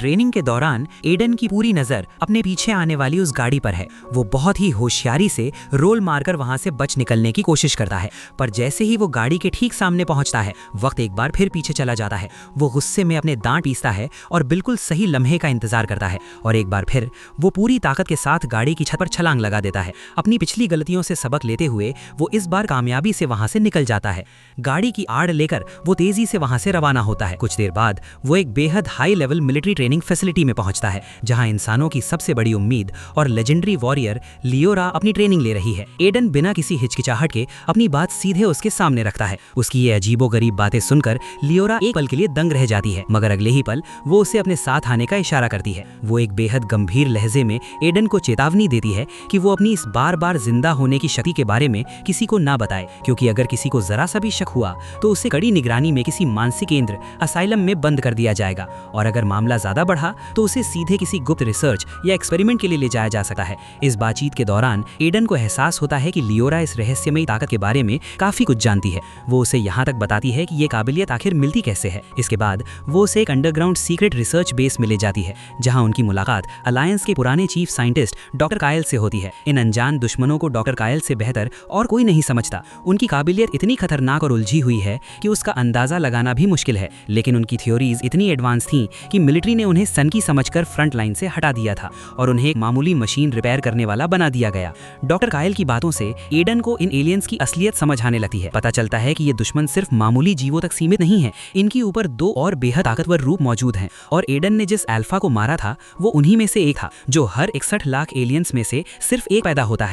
Training के दौरान Aiden की पूरी नजर अपने पीछे आने वाली उस गाड़ी पर है। वो बहुत ही होशियारी से रोल मारकर वहां से बच निकलने की कोशिश करता है, पर जैसे ही वो गाड़ी के ठीक सामने पहुंचता है, वक्त एक बार फिर पीछे चला जाता है। वो गुस्से में अपने दांत पीसता है और बिल्कुल सही लम्हे का इंतजार करता है, और एक बार फिर वो पूरी ताकत के साथ गाड़ी की छत पर छलांग लगा देता है। अपनी पिछली गलतियों से सबक लेते हुए वो इस बार कामयाबी से वहां से निकल जाता है। गाड़ी की आड़ लेकर वो तेजी से वहां से रवाना होता है। कुछ देर बाद वो एक बेहद high level military training facility में पहुंचता है, जहां इंसानों की सबसे बड़ी उम्मीद और लेजेंडरी वॉरियर लियोरा अपनी ट्रेनिंग ले रही है। एडन बिना किसी हिचकिचाहट के अपनी बात सीधे उसके सामने रखता है। उसकी ये अजीबोगरीब बातें सुनकर लियोरा एक पल के लिए दंग रह जाती है, मगर अगले ही पल वो उसे अपने साथ आने का इशारा करती है। वो एक बेहद गंभीर लहजे में एडन को चेतावनी देती है कि वो अपनी इस बार बार जिंदा होने की शक्ति के बारे में किसी को ना बताए, क्योंकि अगर किसी को जरा सा भी शक हुआ तो उसे कड़ी निगरानी में किसी मानसिक केंद्र असाइलम में बंद कर दिया जाएगा, और अगर मामला ज्यादा बढ़ा तो उसे सीधे किसी गुप्त रिसर्च या एक्सपेरिमेंट के लिए ले जाया जा सकता है। इस बातचीत के दौरान एडन को एहसास होता है कि लियोरा इस रहस्यमयी ताकत के बारे में काफी कुछ जानती है। वो उसे यहाँ तक बताती है कि ये काबिलियत आखिर मिलती कैसे है। इसके बाद वो उसे एक अंडरग्राउंड सीक्रेट रिसर्च बेस में ले जाती है, जहाँ उनकी मुलाकात अलायंस के पुराने चीफ साइंटिस्ट डॉक्टर कायल से होती है। इन अनजान दुश्मनों को डॉक्टर कायल से बेहतर और कोई नहीं समझता। उनकी काबिलियत इतनी खतरनाक और उलझी हुई है कि उसका अंदाजा लगाना भी मुश्किल है, लेकिन उनकी थ्योरीज इतनी एडवांस थीं कि मिलिट्री ने उन्हें सन की समझकर फ्रंट लाइन से हटा दिया था और उन्हें एक मामूली मशीन रिपेयर करने वाला बना दिया गया। डॉक्टर कायल की बातों से एडन को इन एलियंस की असलियत समझ आने लगती है। पता चलता है कि ये दुश्मन सिर्फ मामूली जीवों तक सीमित नहीं है, इनके ऊपर दो और बेहद ताकतवर रूप मौजूद हैं, और एडन ने जिस अल्फा को मारा था वो उन्हीं में से एक था, जो हर 61 लाख एलियंस में से सिर्फ एक पैदा होता है।